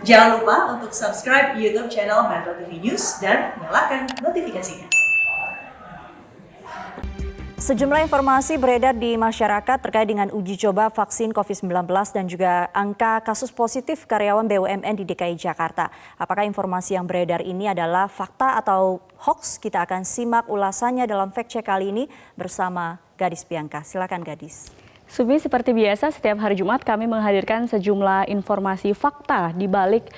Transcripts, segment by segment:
Jangan lupa untuk subscribe YouTube channel Metro TV News dan nyalakan notifikasinya. Sejumlah informasi beredar di masyarakat terkait dengan uji coba vaksin COVID-19 dan juga angka kasus positif karyawan BUMN di DKI Jakarta. Apakah informasi yang beredar ini adalah fakta atau hoax? Kita akan simak ulasannya dalam fact check kali ini bersama Gadis Bianca. Silakan Gadis. Subi, seperti biasa setiap hari Jumat kami menghadirkan sejumlah informasi fakta di balik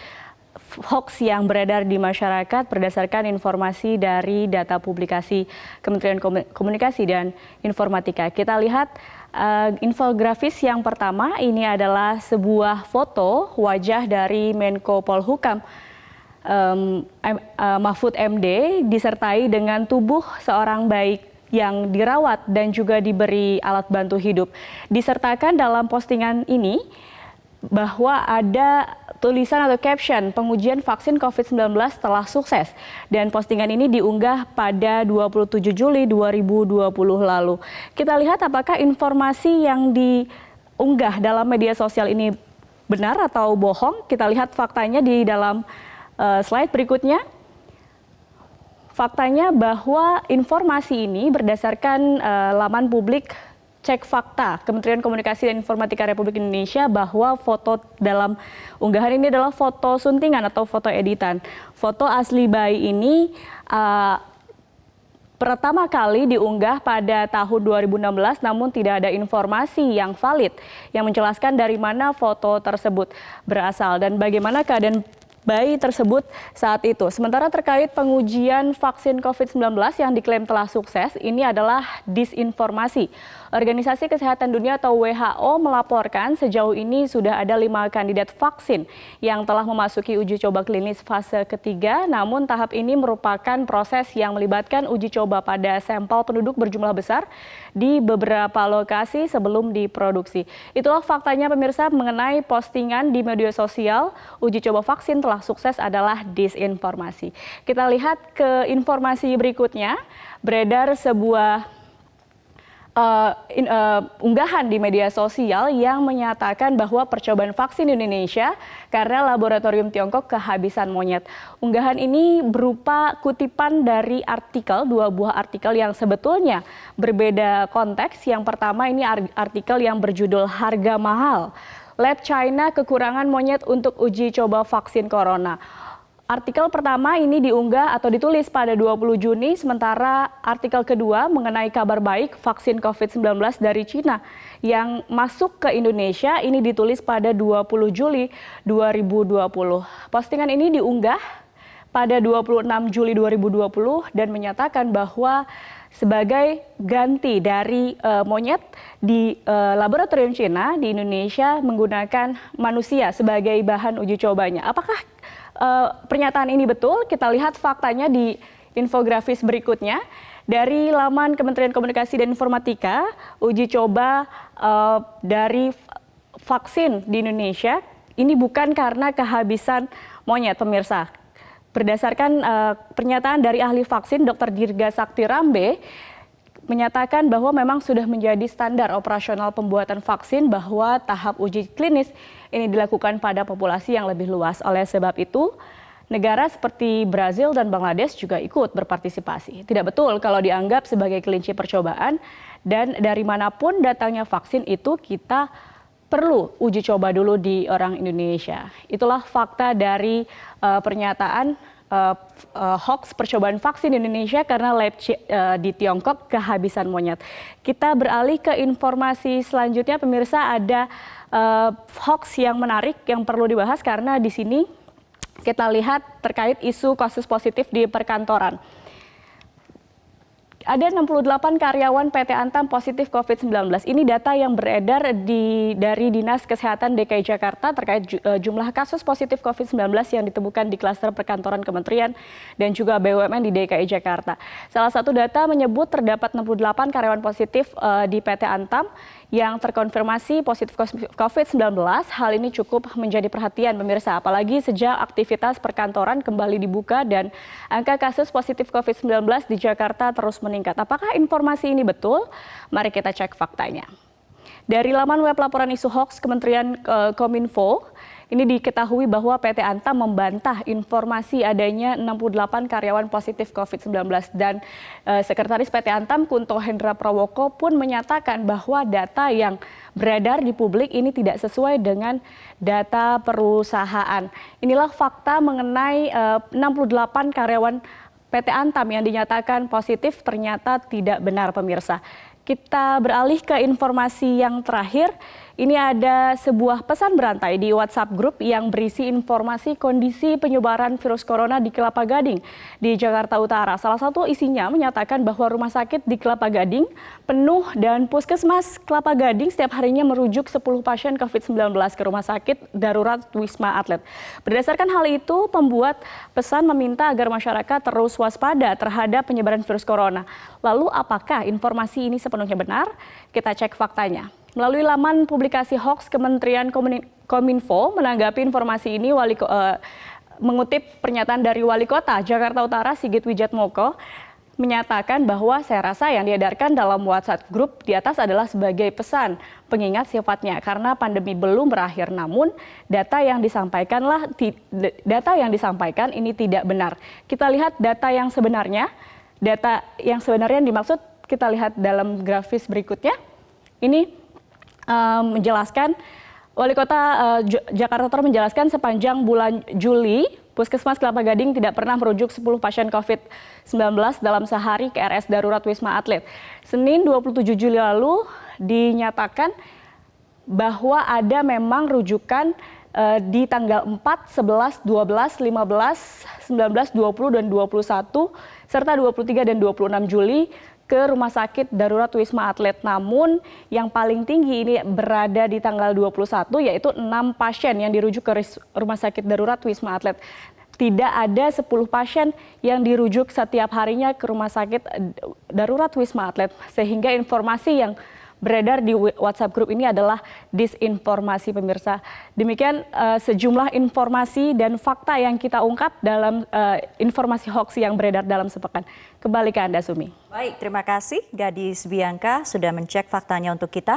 hoax yang beredar di masyarakat berdasarkan informasi dari data publikasi Kementerian Komunikasi dan Informatika. Kita lihat infografis yang pertama, ini adalah sebuah foto wajah dari Menko Polhukam Mahfud MD disertai dengan tubuh seorang bayi yang dirawat dan juga diberi alat bantu hidup. Disertakan dalam postingan ini bahwa ada tulisan atau caption pengujian vaksin COVID-19 telah sukses, dan postingan ini diunggah pada 27 Juli 2020 lalu. Kita lihat apakah informasi yang diunggah dalam media sosial ini benar atau bohong. Kita lihat faktanya di dalam slide berikutnya. Faktanya bahwa informasi ini berdasarkan laman publik Cek Fakta Kementerian Komunikasi dan Informatika Republik Indonesia, bahwa foto dalam unggahan ini adalah foto suntingan atau foto editan. Foto asli bayi ini pertama kali diunggah pada tahun 2016, namun tidak ada informasi yang valid yang menjelaskan dari mana foto tersebut berasal dan bagaimana keadaan bayi tersebut saat itu. Sementara terkait pengujian vaksin COVID-19 yang diklaim telah sukses, ini adalah disinformasi. Organisasi Kesehatan Dunia atau WHO melaporkan sejauh ini sudah ada 5 kandidat vaksin yang telah memasuki uji coba klinis fase ketiga, namun tahap ini merupakan proses yang melibatkan uji coba pada sampel penduduk berjumlah besar di beberapa lokasi sebelum diproduksi. Itulah faktanya pemirsa mengenai postingan di media sosial uji coba vaksin telah sukses adalah disinformasi. Kita lihat ke informasi berikutnya. Beredar sebuah unggahan di media sosial yang menyatakan bahwa percobaan vaksin di Indonesia karena laboratorium Tiongkok kehabisan monyet. Unggahan ini berupa kutipan dari artikel, 2 buah artikel yang sebetulnya berbeda konteks. Yang pertama ini artikel yang berjudul "Harga Mahal, Lab China kekurangan monyet untuk uji coba vaksin corona". Artikel pertama ini diunggah atau ditulis pada 20 Juni, sementara artikel kedua mengenai kabar baik vaksin COVID-19 dari Cina yang masuk ke Indonesia ini ditulis pada 20 Juli 2020. Postingan ini diunggah pada 26 Juli 2020 dan menyatakan bahwa sebagai ganti dari monyet di laboratorium Cina di Indonesia menggunakan manusia sebagai bahan uji cobanya. Apakah pernyataan ini betul? Kita lihat faktanya di infografis berikutnya. Dari laman Kementerian Komunikasi dan Informatika, uji coba dari vaksin di Indonesia ini bukan karena kehabisan monyet, pemirsa. Berdasarkan pernyataan dari ahli vaksin Dr. Dirga Sakti Rambe, menyatakan bahwa memang sudah menjadi standar operasional pembuatan vaksin bahwa tahap uji klinis ini dilakukan pada populasi yang lebih luas. Oleh sebab itu, negara seperti Brazil dan Bangladesh juga ikut berpartisipasi. Tidak betul kalau dianggap sebagai kelinci percobaan, dan dari manapun datangnya vaksin itu kita perlu uji coba dulu di orang Indonesia. Itulah fakta dari pernyataan hoax percobaan vaksin di Indonesia karena lab di Tiongkok kehabisan monyet. Kita beralih ke informasi selanjutnya, pemirsa. Ada hoax yang menarik yang perlu dibahas karena di sini kita lihat terkait isu kasus positif di perkantoran. Ada 68 karyawan PT Antam positif COVID-19. Ini data yang beredar dari Dinas Kesehatan DKI Jakarta terkait jumlah kasus positif COVID-19 yang ditemukan di klaster perkantoran kementerian dan juga BUMN di DKI Jakarta. Salah satu data menyebut terdapat 68 karyawan positif di PT Antam yang terkonfirmasi positif COVID-19. Hal ini cukup menjadi perhatian pemirsa, apalagi sejak aktivitas perkantoran kembali dibuka dan angka kasus positif COVID-19 di Jakarta terus meningkat. Apakah informasi ini betul? Mari kita cek faktanya. Dari laman web laporan isu hoax Kementerian Kominfo, Ini diketahui bahwa PT Antam membantah informasi adanya 68 karyawan positif COVID-19 dan Sekretaris PT Antam Kunto Hendra Prawoko pun menyatakan bahwa data yang beredar di publik ini tidak sesuai dengan data perusahaan. Inilah fakta mengenai 68 karyawan PT Antam yang dinyatakan positif ternyata tidak benar, pemirsa. Kita beralih ke informasi yang terakhir. Ini ada sebuah pesan berantai di WhatsApp grup yang berisi informasi kondisi penyebaran virus corona di Kelapa Gading di Jakarta Utara. Salah satu isinya menyatakan bahwa rumah sakit di Kelapa Gading penuh dan puskesmas Kelapa Gading setiap harinya merujuk 10 pasien COVID-19 ke rumah sakit darurat Wisma Atlet. Berdasarkan hal itu, pembuat pesan meminta agar masyarakat terus waspada terhadap penyebaran virus corona. Lalu apakah informasi ini sepenuhnya benar? Kita cek faktanya. Melalui laman publikasi hoax Kementerian Kominfo menanggapi informasi ini, mengutip pernyataan dari Wali Kota Jakarta Utara Sigit Wijatmoko menyatakan bahwa saya rasa yang diedarkan dalam WhatsApp grup di atas adalah sebagai pesan pengingat sifatnya karena pandemi belum berakhir, namun data yang disampaikan ini tidak benar. Kita lihat data yang sebenarnya yang dimaksud kita lihat dalam grafis berikutnya. Ini menjelaskan, Wali Kota Jakarta Utara menjelaskan sepanjang bulan Juli, Puskesmas Kelapa Gading tidak pernah merujuk 10 pasien COVID-19 dalam sehari ke RS Darurat Wisma Atlet. Senin 27 Juli lalu dinyatakan bahwa ada memang rujukan di tanggal 4, 11, 12, 15, 19, 20, dan 21, serta 23 dan 26 Juli ke Rumah Sakit Darurat Wisma Atlet. Namun yang paling tinggi ini berada di tanggal 21, yaitu 6 pasien yang dirujuk ke Rumah Sakit Darurat Wisma Atlet. Tidak ada 10 pasien yang dirujuk setiap harinya ke Rumah Sakit Darurat Wisma Atlet. Sehingga informasi yang beredar di WhatsApp grup ini adalah disinformasi, pemirsa. Demikian sejumlah informasi dan fakta yang kita ungkap dalam informasi hoax yang beredar dalam sepekan. Kembali ke Anda, Sumi. Baik, terima kasih Gadis Bianca sudah mencek faktanya untuk kita.